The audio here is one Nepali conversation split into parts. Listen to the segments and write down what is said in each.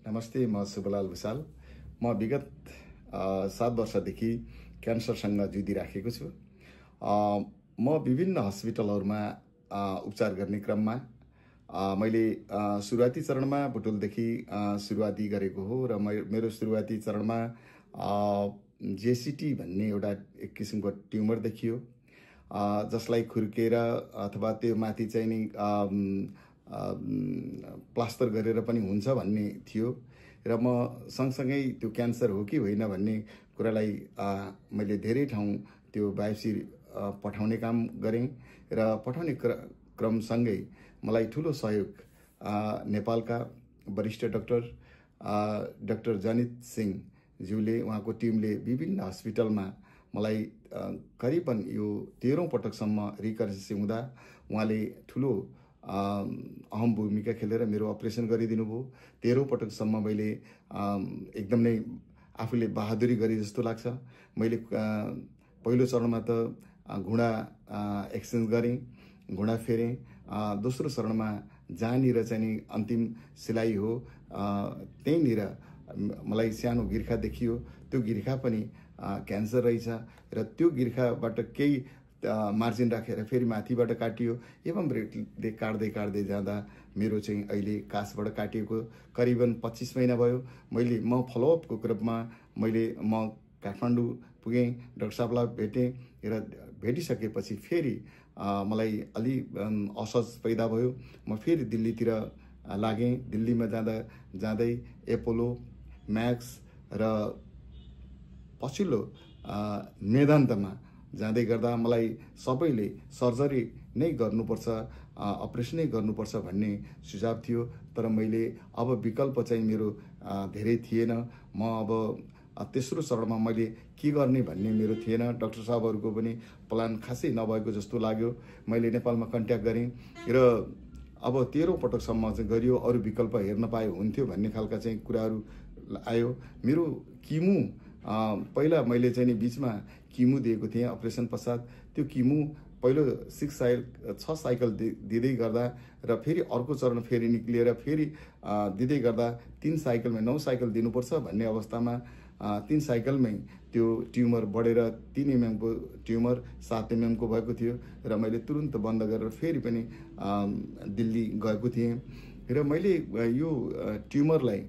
नमस्ते, म शुभलाल भुषाल। म विगत 7 वर्षदेखि क्यान्सरसँग जुधिराखेको छु। म विभिन्न हस्पिटलहरूमा उपचार गर्ने क्रममा मैले सुरुवाती चरणमा बुटोलदेखि सुरुवाती गरेको हो र मेरो सुरुवाती चरणमा जेसिटी भन्ने एउटा एक किसिमको ट्युमर देखियो, जसलाई खुर्केर अथवा त्यो माथि चाहिँ नि प्लास्टर गरेर पनि हुन्छ भन्ने थियो र म सँगसँगै त्यो क्यान्सर हो कि होइन भन्ने कुरालाई मैले धेरै ठाउँ त्यो बायोप्सी पठाउने काम गरेँ र पठाउने क्रमसँगै मलाई ठुलो सहयोग नेपालका वरिष्ठ डाक्टर जनित सिंह ज्यूले, उहाँको टिमले विभिन्न हस्पिटलमा मलाई करिबन यो 13औं पटकसम्म रिकरेन्सी हुँदा उहाँले ठुलो अहम भूमिका खेलेर मेरो अपरेसन गरिदिनु भयो। 13औं पटकसम्म मैले एकदम नै आफूले बहादुरी गरे जस्तो लाग्छ। मैले पहिलो चरणमा त घुँडा एक्सचेन्ज गरेँ, घुँडा फेरेँ। दोस्रो चरणमा जहाँनिर चाहिँ अन्तिम सिलाइ हो त्यहीँनिर मलाई सानो गिर्खा देखियो। त्यो गिर्खा पनि क्यान्सर रहेछ र त्यो गिर्खाबाट केही मार्जिन राखेर फेरि माथिबाट काटियो। एवं रेटले काट्दै जाँदा मेरो चाहिँ अहिले कासबाट काटिएको करिबन 25 महिना भयो। म फलोअपको क्रममा म काठमाडौँ पुगेँ, डाक्टर साहबलाई भेटेँ र भेटिसकेपछि फेरि मलाई अलि असहज पैदा भयो। म फेरि दिल्लीतिर लागेँ। दिल्लीमा जाँदै एपोलो, म्याक्स र पछिल्लो मेदान्तमा जाँदै गर्दा मलाई सबैले सर्जरी नै गर्नुपर्छ, अपरेसनै गर्नुपर्छ भन्ने सुझाव थियो। तर मैले अब विकल्प चाहिँ मेरो धेरै थिएन। म अब तेस्रो चरणमा मैले के गर्ने भन्ने मेरो थिएन। डाक्टर साहबहरूको पनि प्लान खासै नभएको जस्तो लाग्यो। मैले नेपालमा कन्ट्याक्ट गरेँ र अब 13औं पटकसम्म चाहिँ गरियो, अरू विकल्प हेर्न पाए हुन्थ्यो भन्ने खालका चाहिँ कुराहरू आयो। मेरो किमु पहिला मैले चाहिँ बिचमा किमु दिएको थिएँ अपरेसन पश्चात। त्यो किमु पहिलो 6 साइकल दिँदै गर्दा र फेरि अर्को चरण फेरि निक्लिएर फेरि दिँदै गर्दा 3 साइकलमा 9 साइकल दिनुपर्छ भन्ने अवस्थामा 3 साइकलमै त्यो ट्युमर बढेर 3 mm को ट्युमर 7 mm को भएको थियो र मैले तुरुन्त बन्द गरेर फेरि पनि दिल्ली गएको थिएँ। र मैले यो ट्युमरलाई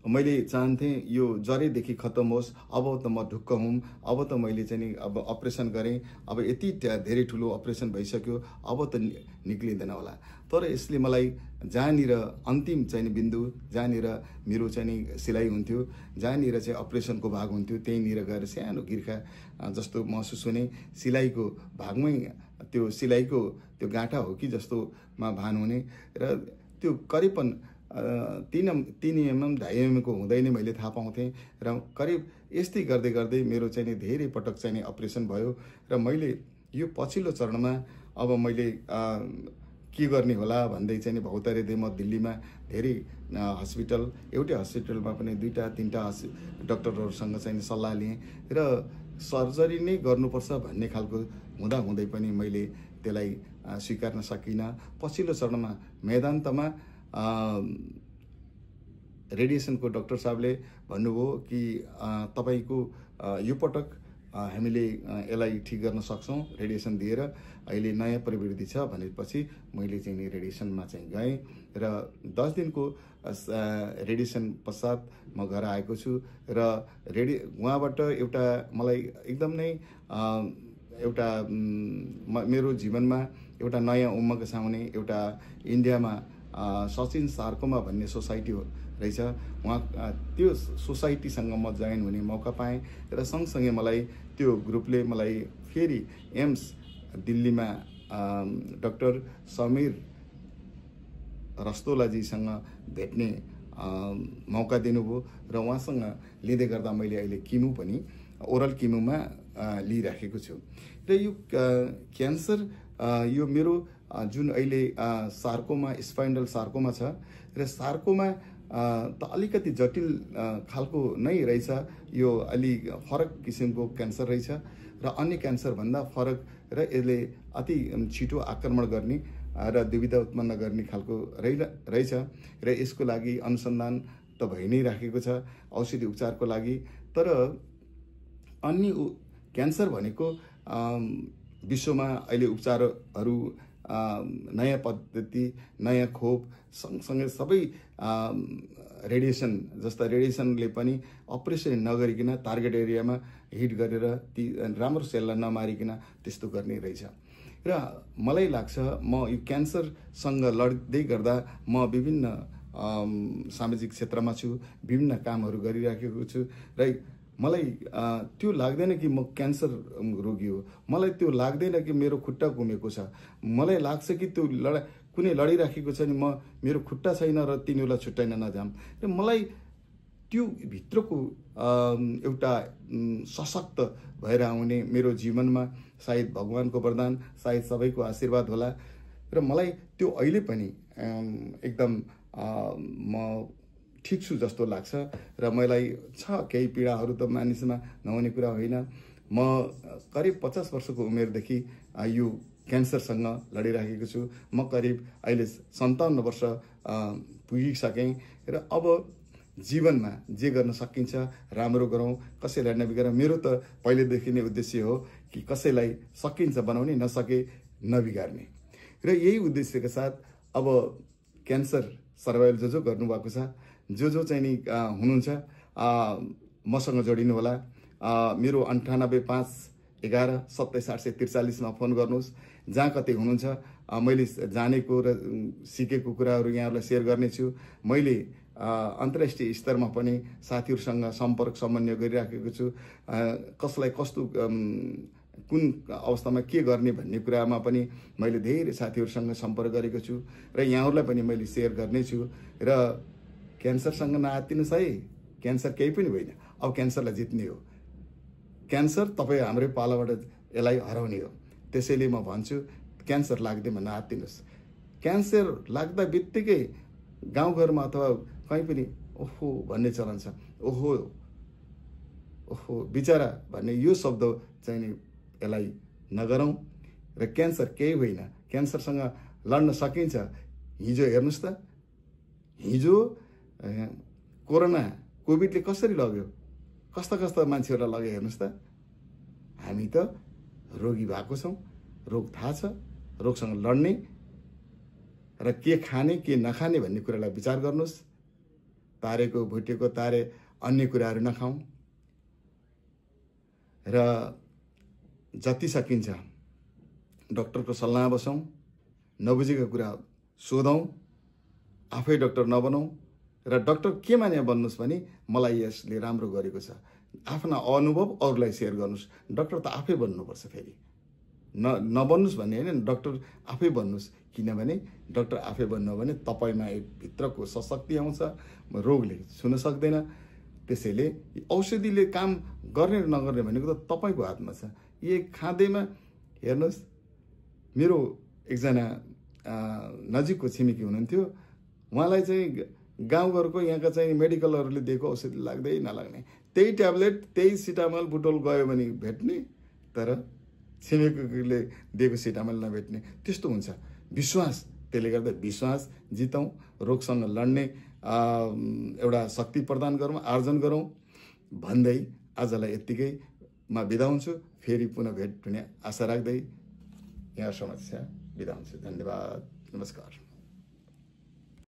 मैले चाहन्थेँ यो जरेदेखि खत्तम होस्। अब त म ढुक्क हुँ। अब त मैले चाहिँ अब अपरेसन गरेँ। अब यति धेरै ठुलो अपरेसन भइसक्यो, अब त निक्लिँदैन होला। तर यसले मलाई जहाँनिर अन्तिम चाहिँ बिन्दु, जहाँनिर मेरो चाहिँ सिलाइ हुन्थ्यो, जहाँनिर चाहिँ अपरेसनको भाग हुन्थ्यो, त्यहीँनिर गएर सानो गिर्खा जस्तो महसुस हुने, सिलाइको भागमै त्यो सिलाइको त्यो गाँठा हो कि जस्तोमा भान हुने र त्यो करिबन 3 mm 2.5 mm को हुँदै नै मैले थाहा पाउँथेँ। र करिब यस्तै गर्दै मेरो चाहिँ धेरै पटक चाहिँ अपरेसन भयो र मैले यो पछिल्लो चरणमा अब मैले के गर्ने होला भन्दै चाहिँ भौतारे दिएँ। म दिल्लीमा धेरै हस्पिटल, एउटै हस्पिटलमा पनि 2-3टा डाक्टरहरूसँग चाहिँ सल्लाह लिएँ र सर्जरी नै गर्नुपर्छ भन्ने खालको हुँदै पनि मैले त्यसलाई स्वीकार्न सकिनँ। पछिल्लो चरणमा मेदान्तमा रेडिएसनको डाक्टर साहबले भन्नुभयो कि तपाईको यो पटक हामीले यसलाई ठिक गर्न सक्छौँ रेडिएसन दिएर, अहिले नयाँ प्रवृत्ति छ भनेपछि मैले चाहिँ रेडिएसनमा चाहिँ गएँ र 10 दिनको रेडिएसन पश्चात म घर आएको छु र उहाँबाट एउटा मलाई एकदम नै एउटा मेरो जीवनमा एउटा नयाँ उमङ्ग साउने एउटा इन्डियामा सचिन सार्कोमा भन्ने सोसाइटी रहेछ, उहाँ त्यो सोसाइटीसँग म जोइन हुने मौका पाएँ र सँगसँगै मलाई त्यो ग्रुपले मलाई फेरि एम्स दिल्लीमा डाक्टर समीर रस्तोलाजीसँग भेट्ने मौका दिनुभयो र उहाँसँग लिँदै गर्दा मैले अहिले किमु पनि ओरल किमुमा लिइराखेको छु। र यो क्यान्सर यो मेरो जुन अहिले सार्कोमा, स्पाइनल सार्कोमा छ र सार्कोमा त अलिकति जटिल खालको नै रहेछ। यो अलि फरक किसिमको क्यान्सर रहेछ र अन्य क्यान्सर भन्दा फरक र यसले अति छिटो आक्रमण गर्ने र दुविधा उत्पन्न गर्ने खालको रहेछ र यसको लागि अनुसन्धान त भइ नै राखेको छ औषधि उपचारको लागि। तर अन्य क्यान्सर भनेको विश्वमा अहिले उपचारहरू नयाँ पद्धति, नयाँ खोप सँगसँगै सबै रेडिएसन जस्ता रेडिएसनले पनि अपरेसन नगरिकन टार्गेट एरियामा हिट गरेर ती राम्रो सेललाई नमारिकन त्यस्तो गर्ने रहेछ। र मलाई लाग्छ म यो क्यान्सरसँग लड्दै गर्दा म विभिन्न सामाजिक क्षेत्रमा छु, विभिन्न कामहरू गरिराखेको छु र मलाई त्यो लाग्दैन कि म क्यान्सर रोगी हो। मलाई त्यो लाग्दैन कि मेरो खुट्टा गुमेको छ। मलाई लाग्छ कि त्यो कुनै लडिराखेको छ नि मेरो खुट्टा छैन र तिनीहरूलाई छुट्याइन नजाम। र मलाई त्यो भित्रको एउटा सशक्त भएर आउने मेरो जीवनमा सायद भगवानको वरदान, सायद सबैको आशीर्वाद होला। र मलाई त्यो अहिले पनि एकदम म ठिक छु जस्तो लाग्छ र मलाई छ केही पीडाहरू त मानिसमा नहुने कुरा होइन। म करिब 50 वर्षको उमेरदेखि यो क्यान्सरसँग लडिराखेको छु। म करिब अहिले 57 वर्ष पुगिसकेँ र अब जीवनमा जे गर्न सकिन्छ राम्रो गरौँ, कसैलाई नबिगारौँ। मेरो त पहिलेदेखि नै उद्देश्य हो कि कसैलाई सकिन्छ बनाउने, नसके नबिगार्ने। र यही उद्देश्यका साथ अब क्यान्सर सर्भाइभल जो गर्नुभएको छ, जो चाहिँ नि हुनुहुन्छ मसँग जोडिनु होला। मेरो 985111278843 मा फोन गर्नुहोस्। जहाँ कतै हुनुहुन्छ मैले जानेको र सिकेको कुराहरू यहाँहरूलाई सेयर गर्नेछु। मैले अन्तर्राष्ट्रिय स्तरमा पनि साथीहरूसँग सम्पर्क समन्वय गरिराखेको छु। कसलाई कस्तो कुन अवस्थामा के गर्ने भन्ने कुरामा पनि मैले धेरै साथीहरूसँग सम्पर्क गरेको छु र यहाँहरूलाई पनि मैले सेयर गर्नेछु। र क्यान्सरसँग नआत्तिनुहोस् है, क्यान्सर केही पनि होइन। अब क्यान्सरलाई जित्ने हो। क्यान्सर तपाईँ हाम्रै पालाबाट यसलाई हराउने हो। त्यसैले म भन्छु क्यान्सर लाग्दैमा नआत्तिनुहोस्। क्यान्सर लाग्दा बित्तिकै गाउँघरमा अथवा कहीँ पनि ओहो भन्ने चलन छ। ओहो ओहो बिचरा भन्ने यो शब्द चाहिँ नि यसलाई नगरौँ। र क्यान्सर केही होइन, क्यान्सरसँग लड्न सकिन्छ। हिजो हेर्नुहोस् त, हिजो कोरोना कोभिडले कसरी लग्यो, कस्ता कस्ता मान्छेहरूलाई लग्यो हेर्नुहोस् त। हामी त रोगी भएको छौँ, रोग थाहा छ, रोगसँग लड्ने र के खाने के नखाने भन्ने कुरालाई विचार गर्नुहोस्। तारेको भुटेको तारे अन्य कुराहरू नखाउँ र जति सकिन्छ डक्टरको सल्लाह बसौँ, नबुझेको कुरा सोधौँ, आफै डक्टर नबनौँ। र डक्टर के माने बन्नुहोस् भने मलाई यसले राम्रो गरेको छ, आफ्ना अनुभव अरूलाई सेयर गर्नुहोस्। डक्टर त आफै बन्नुपर्छ, फेरि नबन्नुहोस् भन्ने होइन, डक्टर आफै बन्नुहोस्। किनभने डक्टर आफै बन्नु हो भने तपाईँमा एक भित्रको सशक्ति आउँछ, रोगले छुन सक्दैन। त्यसैले औषधिले काम गर्ने र नगर्ने भनेको त तपाईँको हातमा छ। यी खाँदैमा हेर्नुहोस्, मेरो एकजना नजिकको छिमेकी हुनुहुन्थ्यो। उहाँलाई चाहिँ गाउँघरको यहाँका चाहिँ मेडिकलहरूले दिएको औषधि लाग्दै नलाग्ने, त्यही ट्याब्लेट त्यही सिटामल बुटोल गयो भने भेट्ने, तर छिमेकीले दिएको सिटामल नभेट्ने। त्यस्तो हुन्छ। विश्वास, त्यसले गर्दा विश्वास जितौँ, रोगसँग लड्ने एउटा शक्ति प्रदान गरौँ, आर्जन गरौँ भन्दै आजलाई यत्तिकैमा बिदा हुन्छु। फेरि पुनः भेट हुने आशा राख्दै यहाँ समस्या बिदा हुन्छु। धन्यवाद, नमस्कार।